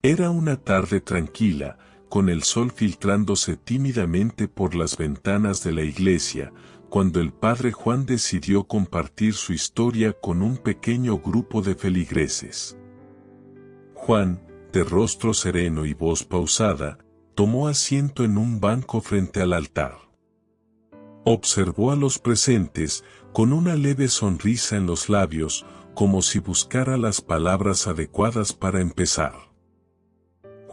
Era una tarde tranquila, con el sol filtrándose tímidamente por las ventanas de la iglesia, cuando el padre Juan decidió compartir su historia con un pequeño grupo de feligreses. Juan, de rostro sereno y voz pausada, tomó asiento en un banco frente al altar. Observó a los presentes, con una leve sonrisa en los labios, como si buscara las palabras adecuadas para empezar.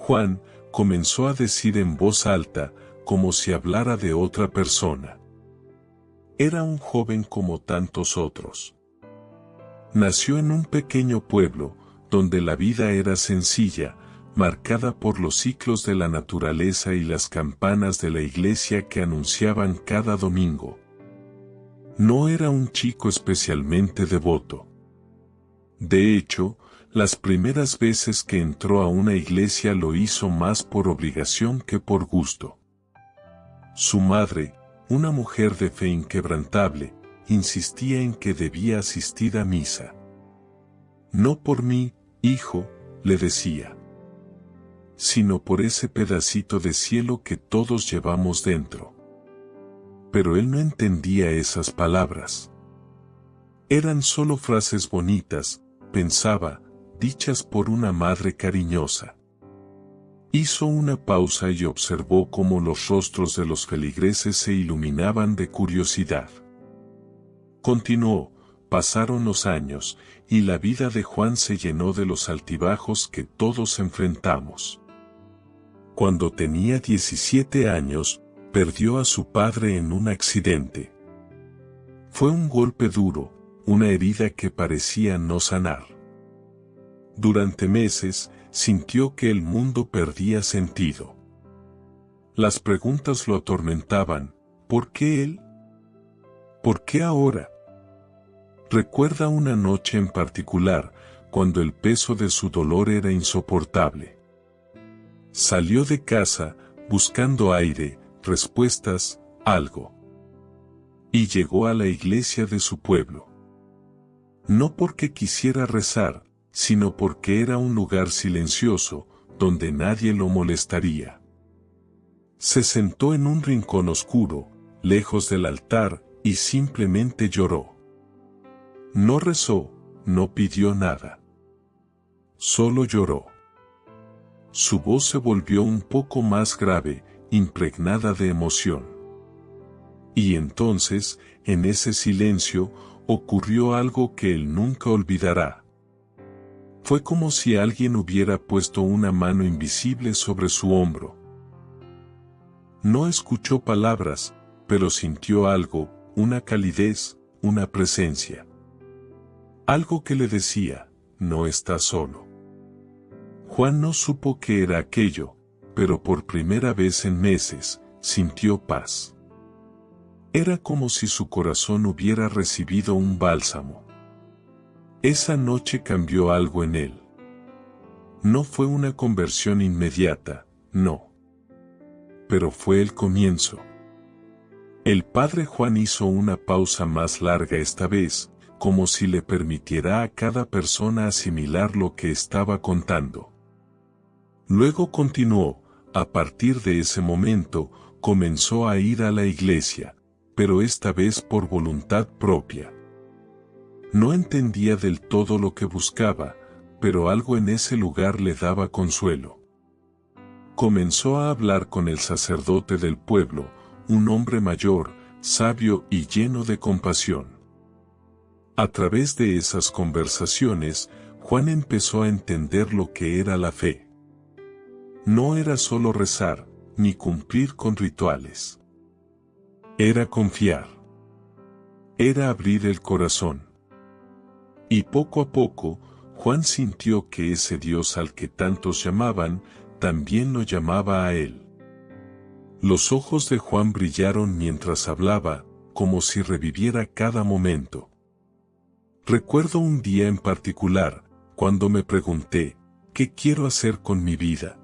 Juan comenzó a decir en voz alta, como si hablara de otra persona. Era un joven como tantos otros. Nació en un pequeño pueblo, donde la vida era sencilla, marcada por los ciclos de la naturaleza y las campanas de la iglesia que anunciaban cada domingo. No era un chico especialmente devoto. De hecho, las primeras veces que entró a una iglesia lo hizo más por obligación que por gusto. Su madre, una mujer de fe inquebrantable, insistía en que debía asistir a misa. No por mí, hijo, le decía, sino por ese pedacito de cielo que todos llevamos dentro. Pero él no entendía esas palabras. Eran solo frases bonitas, pensaba, dichas por una madre cariñosa. Hizo una pausa y observó cómo los rostros de los feligreses se iluminaban de curiosidad. Continuó, pasaron los años, y la vida de Juan se llenó de los altibajos que todos enfrentamos. Cuando tenía 17 años, perdió a su padre en un accidente. Fue un golpe duro, una herida que parecía no sanar. Durante meses, sintió que el mundo perdía sentido. Las preguntas lo atormentaban, ¿por qué él? ¿Por qué ahora? Recuerda una noche en particular, cuando el peso de su dolor era insoportable. Salió de casa, buscando aire, respuestas, algo. Y llegó a la iglesia de su pueblo. No porque quisiera rezar, sino porque era un lugar silencioso, donde nadie lo molestaría. Se sentó en un rincón oscuro, lejos del altar, y simplemente lloró. No rezó, no pidió nada. Solo lloró. Su voz se volvió un poco más grave, impregnada de emoción. Y entonces, en ese silencio, ocurrió algo que él nunca olvidará. Fue como si alguien hubiera puesto una mano invisible sobre su hombro. No escuchó palabras, pero sintió algo, una calidez, una presencia. Algo que le decía, no estás solo. Juan no supo qué era aquello, pero por primera vez en meses, sintió paz. Era como si su corazón hubiera recibido un bálsamo. Esa noche cambió algo en él. No fue una conversión inmediata, no. Pero fue el comienzo. El padre Juan hizo una pausa más larga esta vez, como si le permitiera a cada persona asimilar lo que estaba contando. Luego continuó, a partir de ese momento, comenzó a ir a la iglesia, pero esta vez por voluntad propia. No entendía del todo lo que buscaba, pero algo en ese lugar le daba consuelo. Comenzó a hablar con el sacerdote del pueblo, un hombre mayor, sabio y lleno de compasión. A través de esas conversaciones, Juan empezó a entender lo que era la fe. No era solo rezar, ni cumplir con rituales. Era confiar. Era abrir el corazón. Y poco a poco, Juan sintió que ese Dios al que tantos llamaban, también lo llamaba a él. Los ojos de Juan brillaron mientras hablaba, como si reviviera cada momento. Recuerdo un día en particular, cuando me pregunté, ¿qué quiero hacer con mi vida?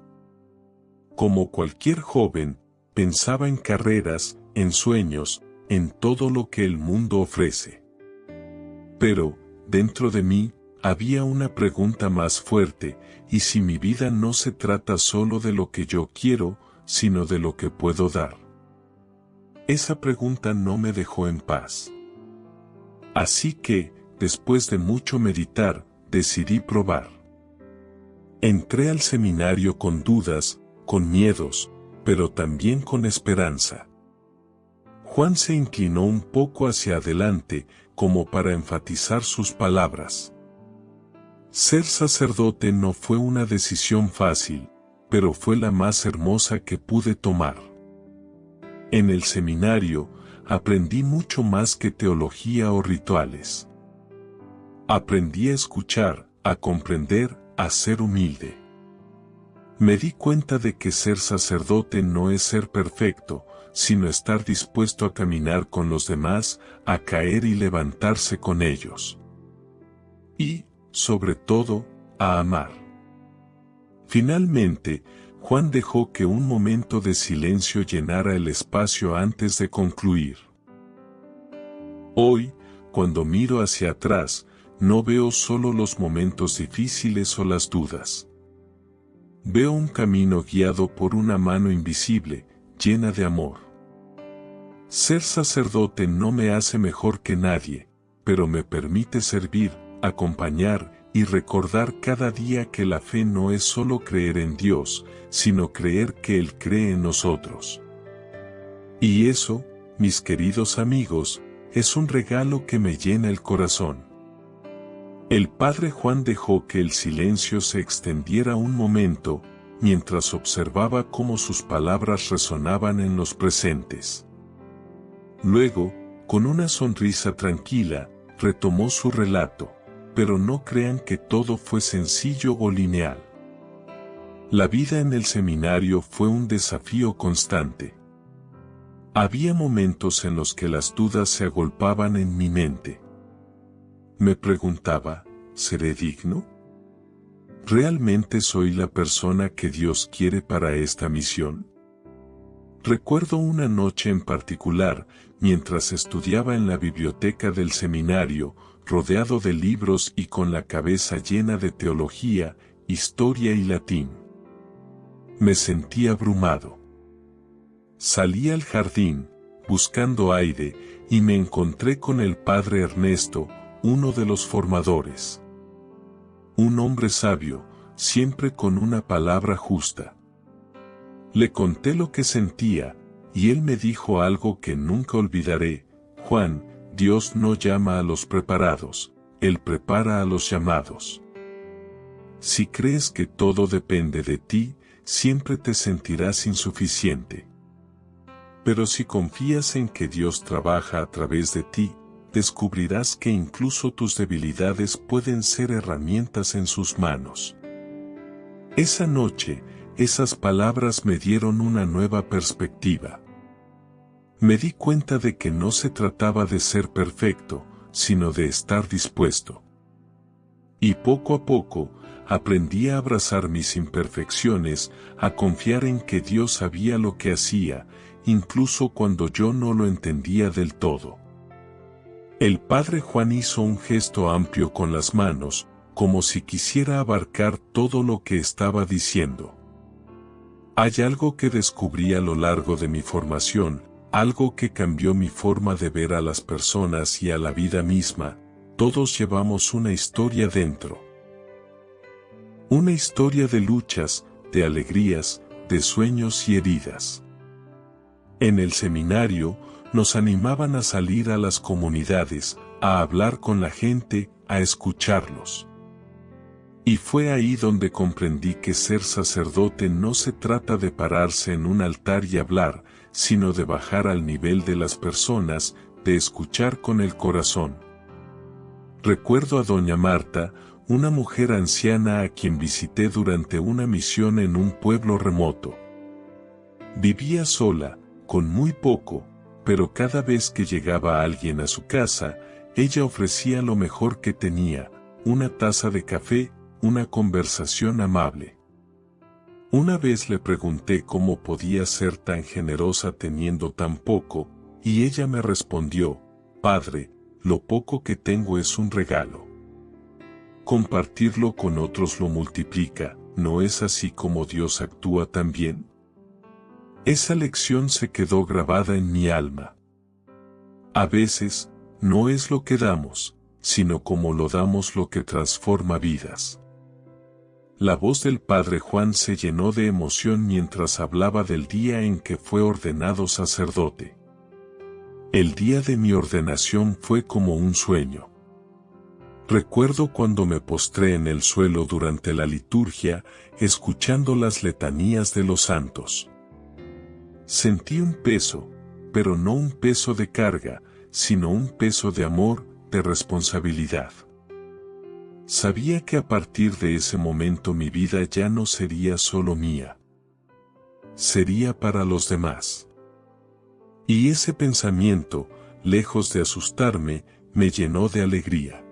Como cualquier joven, pensaba en carreras, en sueños, en todo lo que el mundo ofrece. Pero, dentro de mí, había una pregunta más fuerte: ¿y si mi vida no se trata solo de lo que yo quiero, sino de lo que puedo dar? Esa pregunta no me dejó en paz. Así que, después de mucho meditar, decidí probar. Entré al seminario con dudas, con miedos, pero también con esperanza. Juan se inclinó un poco hacia adelante, como para enfatizar sus palabras. Ser sacerdote no fue una decisión fácil, pero fue la más hermosa que pude tomar. En el seminario, aprendí mucho más que teología o rituales. Aprendí a escuchar, a comprender, a ser humilde. Me di cuenta de que ser sacerdote no es ser perfecto, sino estar dispuesto a caminar con los demás, a caer y levantarse con ellos. Y, sobre todo, a amar. Finalmente, Juan dejó que un momento de silencio llenara el espacio antes de concluir. Hoy, cuando miro hacia atrás, no veo solo los momentos difíciles o las dudas. Veo un camino guiado por una mano invisible, llena de amor. Ser sacerdote no me hace mejor que nadie, pero me permite servir, acompañar y recordar cada día que la fe no es solo creer en Dios, sino creer que Él cree en nosotros. Y eso, mis queridos amigos, es un regalo que me llena el corazón. El padre Juan dejó que el silencio se extendiera un momento, mientras observaba cómo sus palabras resonaban en los presentes. Luego, con una sonrisa tranquila, retomó su relato, pero no crean que todo fue sencillo o lineal. La vida en el seminario fue un desafío constante. Había momentos en los que las dudas se agolpaban en mi mente. Me preguntaba, ¿seré digno? ¿Realmente soy la persona que Dios quiere para esta misión? Recuerdo una noche en particular, mientras estudiaba en la biblioteca del seminario, rodeado de libros y con la cabeza llena de teología, historia y latín. Me sentí abrumado. Salí al jardín, buscando aire, y me encontré con el padre Ernesto, uno de los formadores. Un hombre sabio, siempre con una palabra justa. Le conté lo que sentía, y él me dijo algo que nunca olvidaré: Juan, Dios no llama a los preparados, Él prepara a los llamados. Si crees que todo depende de ti, siempre te sentirás insuficiente. Pero si confías en que Dios trabaja a través de ti, descubrirás que incluso tus debilidades pueden ser herramientas en sus manos. Esa noche, esas palabras me dieron una nueva perspectiva. Me di cuenta de que no se trataba de ser perfecto, sino de estar dispuesto. Y poco a poco, aprendí a abrazar mis imperfecciones, a confiar en que Dios sabía lo que hacía, incluso cuando yo no lo entendía del todo. El padre Juan hizo un gesto amplio con las manos, como si quisiera abarcar todo lo que estaba diciendo. Hay algo que descubrí a lo largo de mi formación, algo que cambió mi forma de ver a las personas y a la vida misma. Todos llevamos una historia dentro. Una historia de luchas, de alegrías, de sueños y heridas. En el seminario, nos animaban a salir a las comunidades, a hablar con la gente, a escucharlos. Y fue ahí donde comprendí que ser sacerdote no se trata de pararse en un altar y hablar, sino de bajar al nivel de las personas, de escuchar con el corazón. Recuerdo a doña Marta, una mujer anciana a quien visité durante una misión en un pueblo remoto. Vivía sola, con muy poco, pero cada vez que llegaba alguien a su casa, ella ofrecía lo mejor que tenía: una taza de café, una conversación amable. Una vez le pregunté cómo podía ser tan generosa teniendo tan poco, y ella me respondió: Padre, lo poco que tengo es un regalo. compartirlo con otros lo multiplica. ¿No es así como Dios actúa también? Esa lección se quedó grabada en mi alma. A veces, no es lo que damos, sino como lo damos lo que transforma vidas. La voz del padre Juan se llenó de emoción mientras hablaba del día en que fue ordenado sacerdote. El día de mi ordenación fue como un sueño. Recuerdo cuando me postré en el suelo durante la liturgia, escuchando las letanías de los santos. Sentí un peso, pero no un peso de carga, sino un peso de amor, de responsabilidad. Sabía que a partir de ese momento mi vida ya no sería solo mía. Sería para los demás. Y ese pensamiento, lejos de asustarme, me llenó de alegría.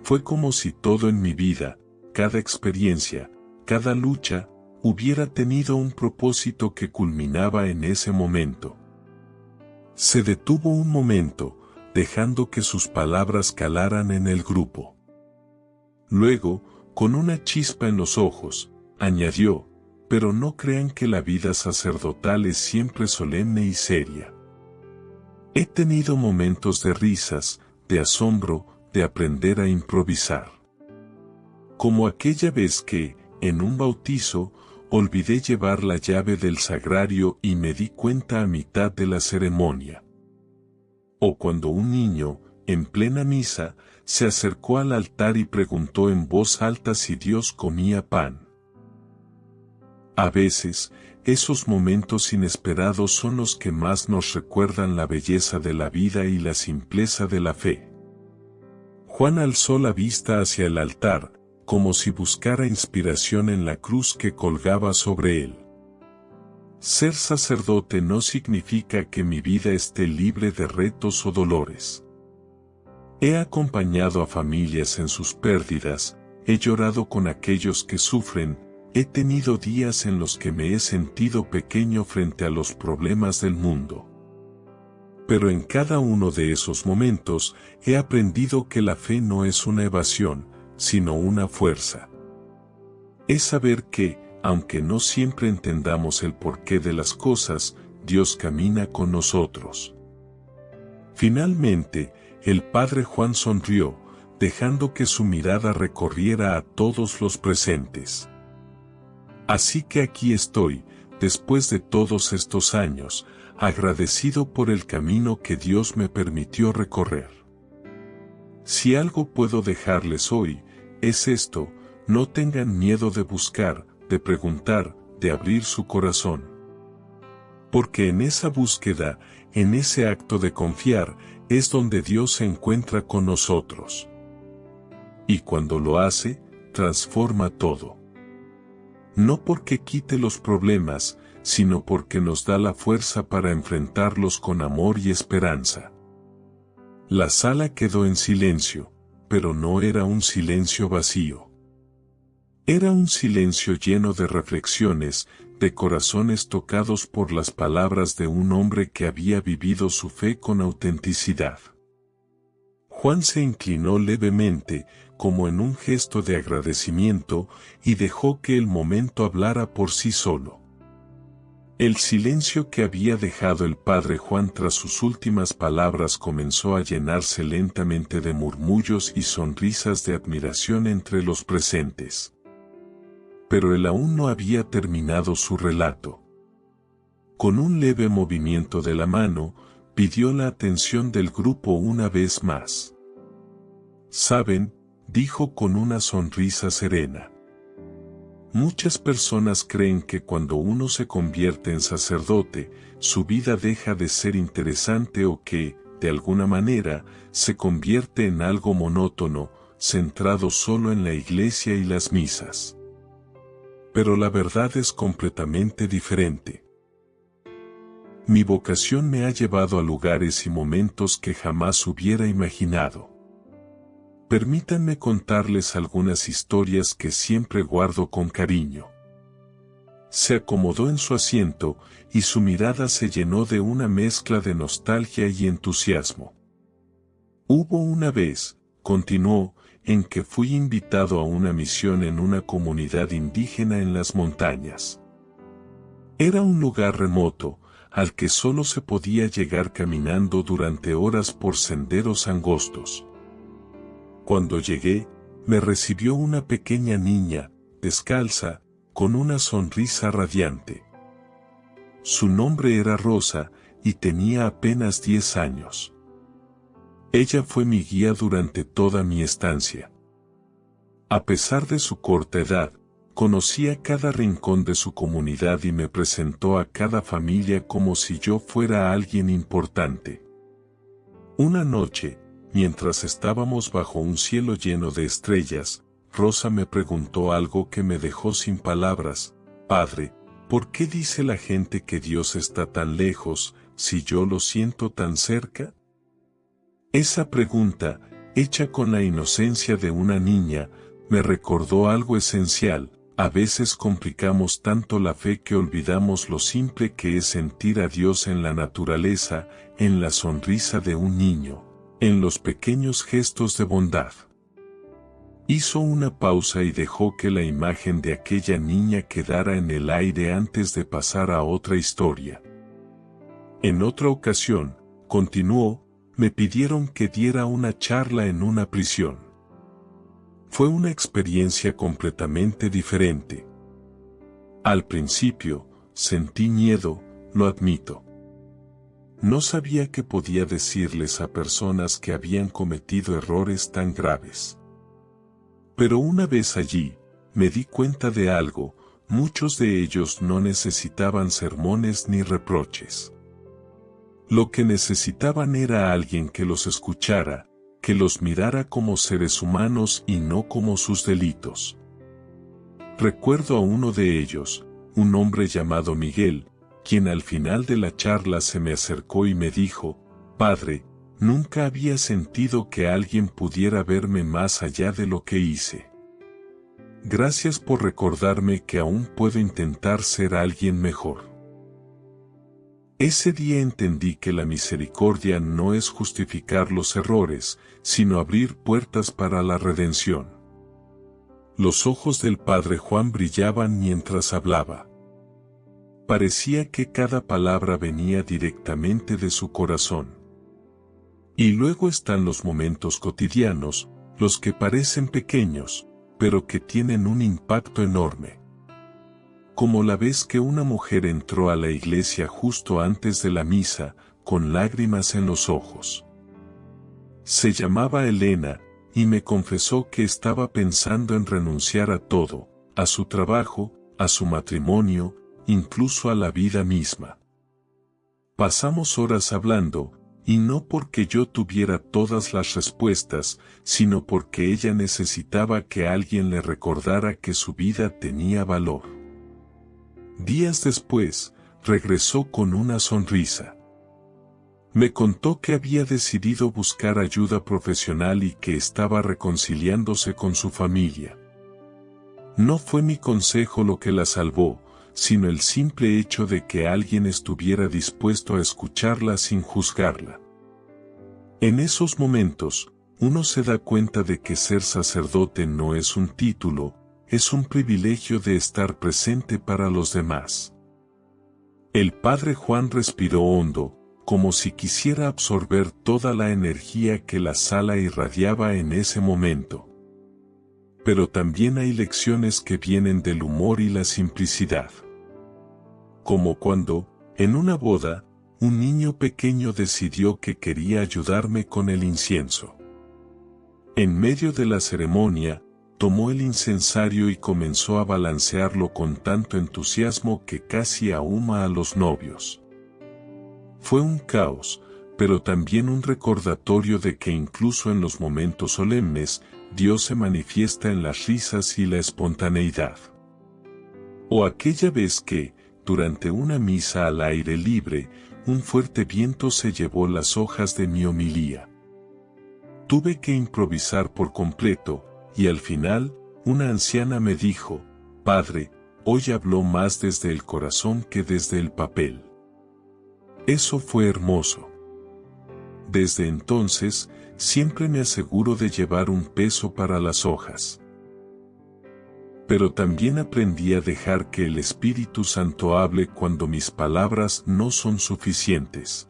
Fue como si todo en mi vida, cada experiencia, cada lucha, hubiera tenido un propósito que culminaba en ese momento. Se detuvo un momento, dejando que sus palabras calaran en el grupo. Luego, con una chispa en los ojos, añadió: pero no crean que la vida sacerdotal es siempre solemne y seria. He tenido momentos de risas, de asombro, de aprender a improvisar. Como aquella vez que, en un bautizo, olvidé llevar la llave del sagrario y me di cuenta a mitad de la ceremonia. O cuando un niño, en plena misa, se acercó al altar y preguntó en voz alta si Dios comía pan. A veces, esos momentos inesperados son los que más nos recuerdan la belleza de la vida y la simpleza de la fe. Juan alzó la vista hacia el altar, como si buscara inspiración en la cruz que colgaba sobre él. Ser sacerdote no significa que mi vida esté libre de retos o dolores. He acompañado a familias en sus pérdidas, he llorado con aquellos que sufren, he tenido días en los que me he sentido pequeño frente a los problemas del mundo. Pero en cada uno de esos momentos he aprendido que la fe no es una evasión, sino una fuerza. Es saber que, aunque no siempre entendamos el porqué de las cosas, Dios camina con nosotros. Finalmente, el padre Juan sonrió, dejando que su mirada recorriera a todos los presentes. Así que aquí estoy, después de todos estos años, agradecido por el camino que Dios me permitió recorrer. Si algo puedo dejarles hoy, es esto: no tengan miedo de buscar, de preguntar, de abrir su corazón. Porque en esa búsqueda, en ese acto de confiar, es donde Dios se encuentra con nosotros. Y cuando lo hace, transforma todo. No porque quite los problemas, sino porque nos da la fuerza para enfrentarlos con amor y esperanza. La sala quedó en silencio, pero no era un silencio vacío. Era un silencio lleno de reflexiones, de corazones tocados por las palabras de un hombre que había vivido su fe con autenticidad. Juan se inclinó levemente, como en un gesto de agradecimiento, y dejó que el momento hablara por sí solo. El silencio que había dejado el padre Juan tras sus últimas palabras comenzó a llenarse lentamente de murmullos y sonrisas de admiración entre los presentes. Pero él aún no había terminado su relato. Con un leve movimiento de la mano, pidió la atención del grupo una vez más. «Saben», dijo con una sonrisa serena. Muchas personas creen que cuando uno se convierte en sacerdote, su vida deja de ser interesante o que, de alguna manera, se convierte en algo monótono, centrado solo en la iglesia y las misas. Pero la verdad es completamente diferente. Mi vocación me ha llevado a lugares y momentos que jamás hubiera imaginado. Permítanme contarles algunas historias que siempre guardo con cariño. Se acomodó en su asiento, y su mirada se llenó de una mezcla de nostalgia y entusiasmo. Hubo una vez, continuó, en que fui invitado a una misión en una comunidad indígena en las montañas. Era un lugar remoto, al que solo se podía llegar caminando durante horas por senderos angostos. Cuando llegué, me recibió una pequeña niña, descalza, con una sonrisa radiante. Su nombre era Rosa, y tenía apenas 10 años. Ella fue mi guía durante toda mi estancia. A pesar de su corta edad, conocía cada rincón de su comunidad y me presentó a cada familia como si yo fuera alguien importante. Una noche, mientras estábamos bajo un cielo lleno de estrellas, Rosa me preguntó algo que me dejó sin palabras. Padre, ¿por qué dice la gente que Dios está tan lejos, si yo lo siento tan cerca? Esa pregunta, hecha con la inocencia de una niña, me recordó algo esencial. A veces complicamos tanto la fe que olvidamos lo simple que es sentir a Dios en la naturaleza, en la sonrisa de un niño, en los pequeños gestos de bondad. Hizo una pausa y dejó que la imagen de aquella niña quedara en el aire antes de pasar a otra historia. En otra ocasión, continuó, me pidieron que diera una charla en una prisión. Fue una experiencia completamente diferente. Al principio, sentí miedo, lo admito. No sabía qué podía decirles a personas que habían cometido errores tan graves. Pero una vez allí, me di cuenta de algo, muchos de ellos no necesitaban sermones ni reproches. Lo que necesitaban era alguien que los escuchara, que los mirara como seres humanos y no como sus delitos. Recuerdo a uno de ellos, un hombre llamado Miguel, quien al final de la charla se me acercó y me dijo, Padre, nunca había sentido que alguien pudiera verme más allá de lo que hice. Gracias por recordarme que aún puedo intentar ser alguien mejor. Ese día entendí que la misericordia no es justificar los errores, sino abrir puertas para la redención. Los ojos del Padre Juan brillaban mientras hablaba. Parecía que cada palabra venía directamente de su corazón. Y luego están los momentos cotidianos, los que parecen pequeños, pero que tienen un impacto enorme. Como la vez que una mujer entró a la iglesia justo antes de la misa, con lágrimas en los ojos. Se llamaba Elena, y me confesó que estaba pensando en renunciar a todo, a su trabajo, a su matrimonio, incluso a la vida misma. Pasamos horas hablando, y no porque yo tuviera todas las respuestas, sino porque ella necesitaba que alguien le recordara que su vida tenía valor. Días después, regresó con una sonrisa. Me contó que había decidido buscar ayuda profesional y que estaba reconciliándose con su familia. No fue mi consejo lo que la salvó, sino el simple hecho de que alguien estuviera dispuesto a escucharla sin juzgarla. En esos momentos, uno se da cuenta de que ser sacerdote no es un título, es un privilegio de estar presente para los demás. El Padre Juan respiró hondo, como si quisiera absorber toda la energía que la sala irradiaba en ese momento. Pero también hay lecciones que vienen del humor y la simplicidad. Como cuando, en una boda, un niño pequeño decidió que quería ayudarme con el incienso. En medio de la ceremonia, tomó el incensario y comenzó a balancearlo con tanto entusiasmo que casi ahuma a los novios. Fue un caos, pero también un recordatorio de que incluso en los momentos solemnes, Dios se manifiesta en las risas y la espontaneidad. O aquella vez que, durante una misa al aire libre, un fuerte viento se llevó las hojas de mi homilía. Tuve que improvisar por completo, y al final, una anciana me dijo, Padre, hoy habló más desde el corazón que desde el papel. Eso fue hermoso. Desde entonces, siempre me aseguro de llevar un peso para las hojas. Pero también aprendí a dejar que el Espíritu Santo hable cuando mis palabras no son suficientes.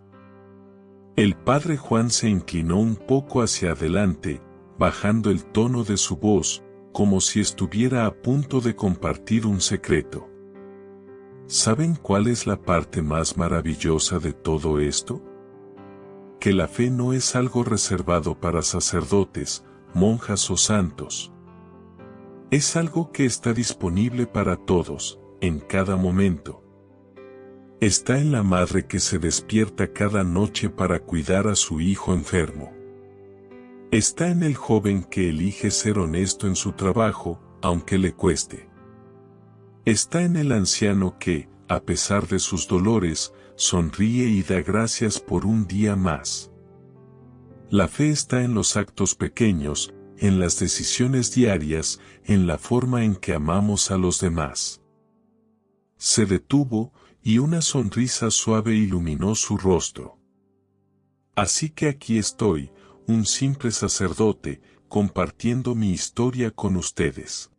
El padre Juan se inclinó un poco hacia adelante, bajando el tono de su voz, como si estuviera a punto de compartir un secreto. ¿Saben cuál es la parte más maravillosa de todo esto? Que la fe no es algo reservado para sacerdotes, monjas o santos. Es algo que está disponible para todos, en cada momento. Está en la madre que se despierta cada noche para cuidar a su hijo enfermo. Está en el joven que elige ser honesto en su trabajo, aunque le cueste. Está en el anciano que, a pesar de sus dolores, sonríe y da gracias por un día más. La fe está en los actos pequeños, en las decisiones diarias, en la forma en que amamos a los demás. Se detuvo, y una sonrisa suave iluminó su rostro. Así que aquí estoy, un simple sacerdote, compartiendo mi historia con ustedes.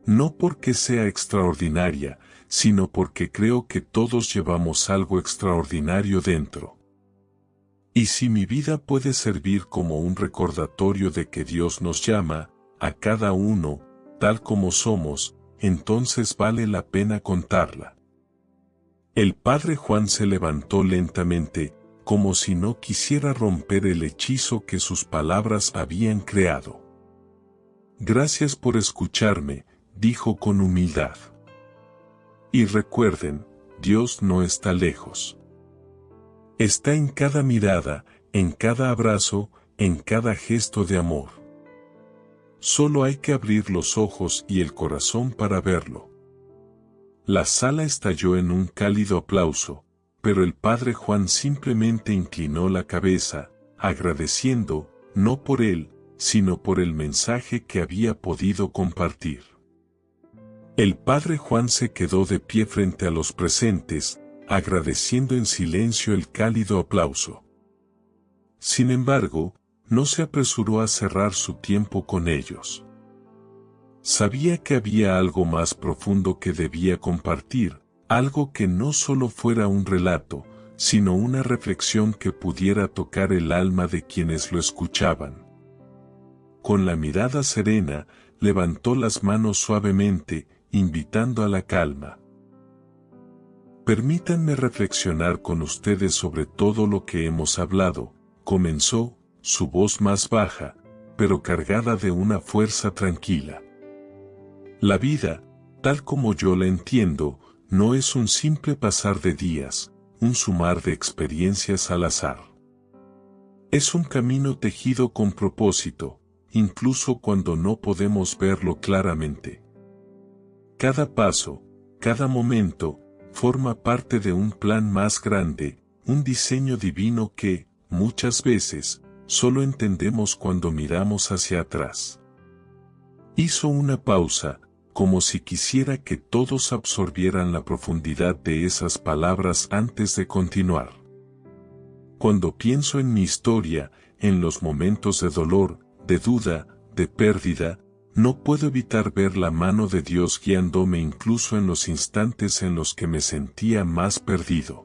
No porque sea extraordinaria, sino porque creo que todos llevamos algo extraordinario dentro. Y si mi vida puede servir como un recordatorio de que Dios nos llama, a cada uno, tal como somos, entonces vale la pena contarla. El padre Juan se levantó lentamente, como si no quisiera romper el hechizo que sus palabras habían creado. Gracias por escucharme, dijo con humildad. Y recuerden, Dios no está lejos. Está en cada mirada, en cada abrazo, en cada gesto de amor. Solo hay que abrir los ojos y el corazón para verlo. La sala estalló en un cálido aplauso, pero el padre Juan simplemente inclinó la cabeza, agradeciendo, no por él, sino por el mensaje que había podido compartir. El padre Juan se quedó de pie frente a los presentes, agradeciendo en silencio el cálido aplauso. Sin embargo, no se apresuró a cerrar su tiempo con ellos. Sabía que había algo más profundo que debía compartir, algo que no solo fuera un relato, sino una reflexión que pudiera tocar el alma de quienes lo escuchaban. Con la mirada serena, levantó las manos suavemente, invitando a la calma. Permítanme reflexionar con ustedes sobre todo lo que hemos hablado, comenzó, su voz más baja, pero cargada de una fuerza tranquila. La vida, tal como yo la entiendo, no es un simple pasar de días, un sumar de experiencias al azar. Es un camino tejido con propósito, incluso cuando no podemos verlo claramente. Cada paso, cada momento, forma parte de un plan más grande, un diseño divino que, muchas veces, solo entendemos cuando miramos hacia atrás. Hizo una pausa, como si quisiera que todos absorbieran la profundidad de esas palabras antes de continuar. Cuando pienso en mi historia, en los momentos de dolor, de duda, de pérdida, no puedo evitar ver la mano de Dios guiándome incluso en los instantes en los que me sentía más perdido.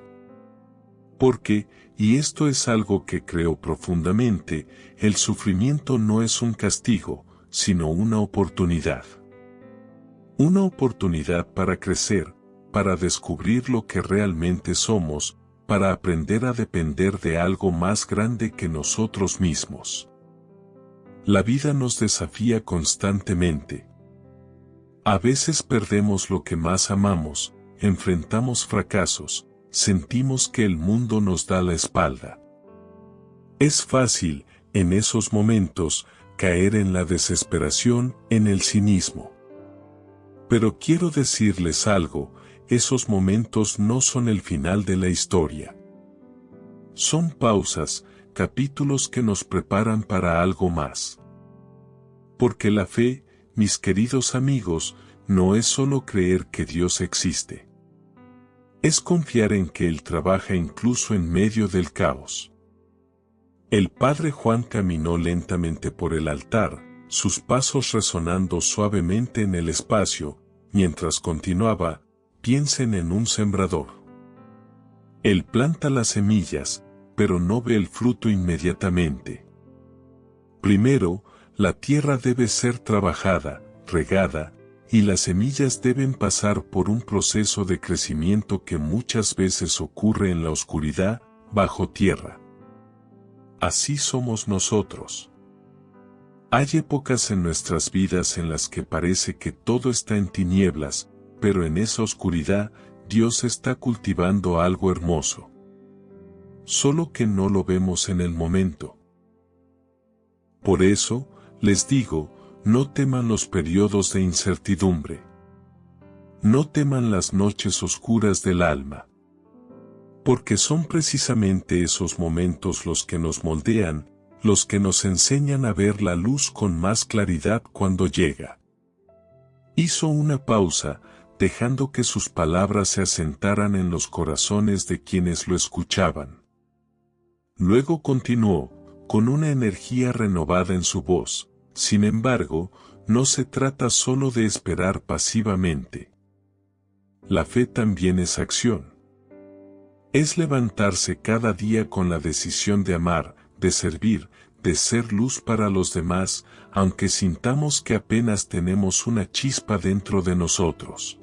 Porque, y esto es algo que creo profundamente, el sufrimiento no es un castigo, sino una oportunidad. Una oportunidad para crecer, para descubrir lo que realmente somos, para aprender a depender de algo más grande que nosotros mismos. La vida nos desafía constantemente. A veces perdemos lo que más amamos, enfrentamos fracasos, sentimos que el mundo nos da la espalda. Es fácil, en esos momentos, caer en la desesperación, en el cinismo. Pero quiero decirles algo, esos momentos no son el final de la historia. Son pausas, capítulos que nos preparan para algo más. Porque la fe, mis queridos amigos, no es solo creer que Dios existe. Es confiar en que Él trabaja incluso en medio del caos. El padre Juan caminó lentamente por el altar, sus pasos resonando suavemente en el espacio, mientras continuaba: piensen en un sembrador. Él planta las semillas, pero no ve el fruto inmediatamente. Primero, la tierra debe ser trabajada, regada, y las semillas deben pasar por un proceso de crecimiento que muchas veces ocurre en la oscuridad, bajo tierra. Así somos nosotros. Hay épocas en nuestras vidas en las que parece que todo está en tinieblas, pero en esa oscuridad, Dios está cultivando algo hermoso. Solo que no lo vemos en el momento. Por eso, les digo, no teman los periodos de incertidumbre. No teman las noches oscuras del alma. Porque son precisamente esos momentos los que nos moldean, los que nos enseñan a ver la luz con más claridad cuando llega. Hizo una pausa, dejando que sus palabras se asentaran en los corazones de quienes lo escuchaban. Luego continuó, con una energía renovada en su voz: sin embargo, no se trata solo de esperar pasivamente. La fe también es acción. Es levantarse cada día con la decisión de amar, de servir, de ser luz para los demás, aunque sintamos que apenas tenemos una chispa dentro de nosotros.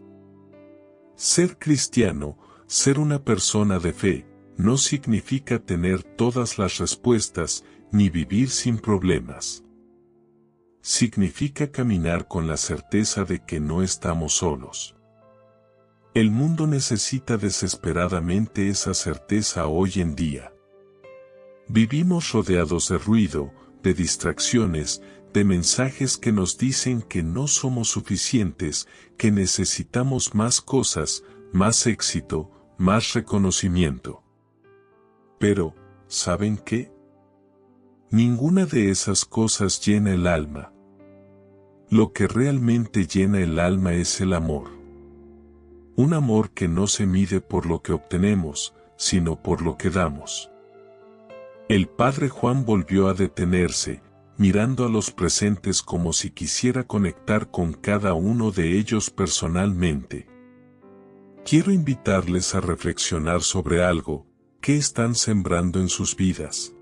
Ser cristiano, ser una persona de fe, no significa tener todas las respuestas, ni vivir sin problemas. Significa caminar con la certeza de que no estamos solos. El mundo necesita desesperadamente esa certeza hoy en día. Vivimos rodeados de ruido, de distracciones, de mensajes que nos dicen que no somos suficientes, que necesitamos más cosas, más éxito, más reconocimiento. Pero, ¿saben qué? Ninguna de esas cosas llena el alma. Lo que realmente llena el alma es el amor. Un amor que no se mide por lo que obtenemos, sino por lo que damos. El padre Juan volvió a detenerse, mirando a los presentes como si quisiera conectar con cada uno de ellos personalmente. Quiero invitarles a reflexionar sobre algo. ¿Qué están sembrando en sus vidas?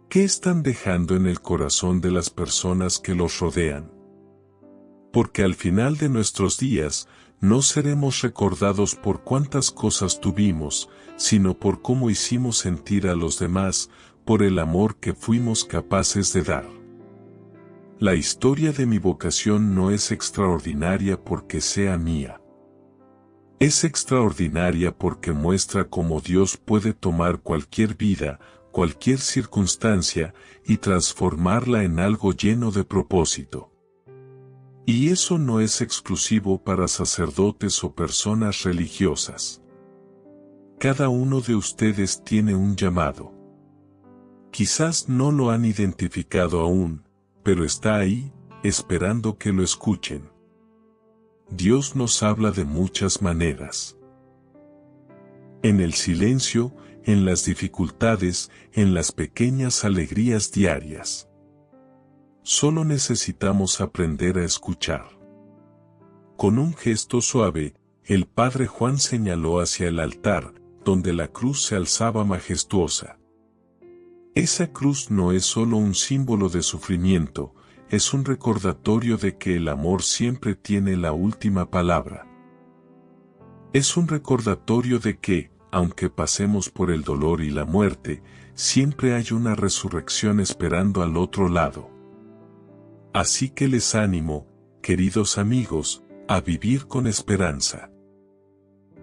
¿Qué están dejando en el corazón de las personas que los rodean? Porque al final de nuestros días, no seremos recordados por cuántas cosas tuvimos, sino por cómo hicimos sentir a los demás, por el amor que fuimos capaces de dar. La historia de mi vocación no es extraordinaria porque sea mía. Es extraordinaria porque muestra cómo Dios puede tomar cualquier vida, cualquier circunstancia, y transformarla en algo lleno de propósito. Y eso no es exclusivo para sacerdotes o personas religiosas. Cada uno de ustedes tiene un llamado. Quizás no lo han identificado aún, pero está ahí, esperando que lo escuchen. Dios nos habla de muchas maneras. En el silencio, en las dificultades, en las pequeñas alegrías diarias. Solo necesitamos aprender a escuchar. Con un gesto suave, el padre Juan señaló hacia el altar, donde la cruz se alzaba majestuosa. Esa cruz no es solo un símbolo de sufrimiento, es un recordatorio de que el amor siempre tiene la última palabra. Es un recordatorio de que, aunque pasemos por el dolor y la muerte, siempre hay una resurrección esperando al otro lado. Así que les animo, queridos amigos, a vivir con esperanza.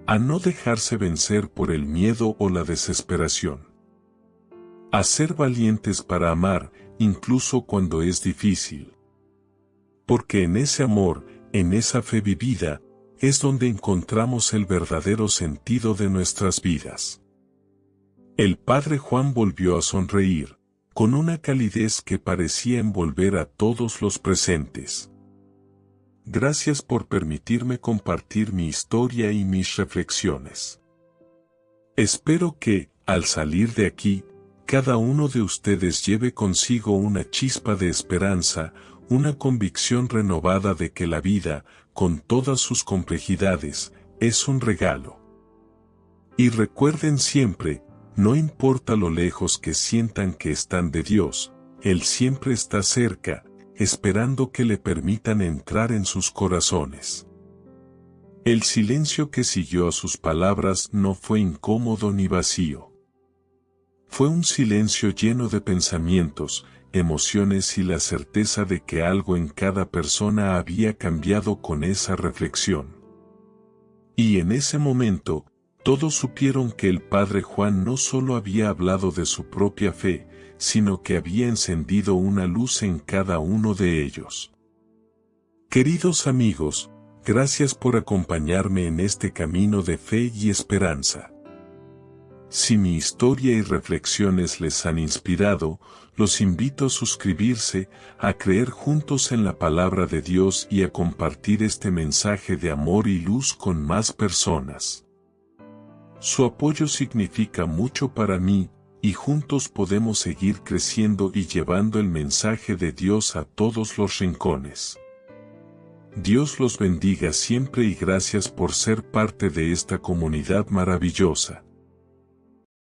A no dejarse vencer por el miedo o la desesperación. A ser valientes para amar, incluso cuando es difícil. Porque en ese amor, en esa fe vivida, es donde encontramos el verdadero sentido de nuestras vidas. El padre Juan volvió a sonreír, con una calidez que parecía envolver a todos los presentes. Gracias por permitirme compartir mi historia y mis reflexiones. Espero que, al salir de aquí, cada uno de ustedes lleve consigo una chispa de esperanza, una convicción renovada de que la vida, con todas sus complejidades, es un regalo. Y recuerden siempre, no importa lo lejos que sientan que están de Dios, Él siempre está cerca, esperando que le permitan entrar en sus corazones. El silencio que siguió a sus palabras no fue incómodo ni vacío. Fue un silencio lleno de pensamientos, emociones y la certeza de que algo en cada persona había cambiado con esa reflexión. Y en ese momento, todos supieron que el Padre Juan no solo había hablado de su propia fe, sino que había encendido una luz en cada uno de ellos. Queridos amigos, gracias por acompañarme en este camino de fe y esperanza. Si mi historia y reflexiones les han inspirado, los invito a suscribirse, a creer juntos en la palabra de Dios y a compartir este mensaje de amor y luz con más personas. Su apoyo significa mucho para mí, y juntos podemos seguir creciendo y llevando el mensaje de Dios a todos los rincones. Dios los bendiga siempre y gracias por ser parte de esta comunidad maravillosa.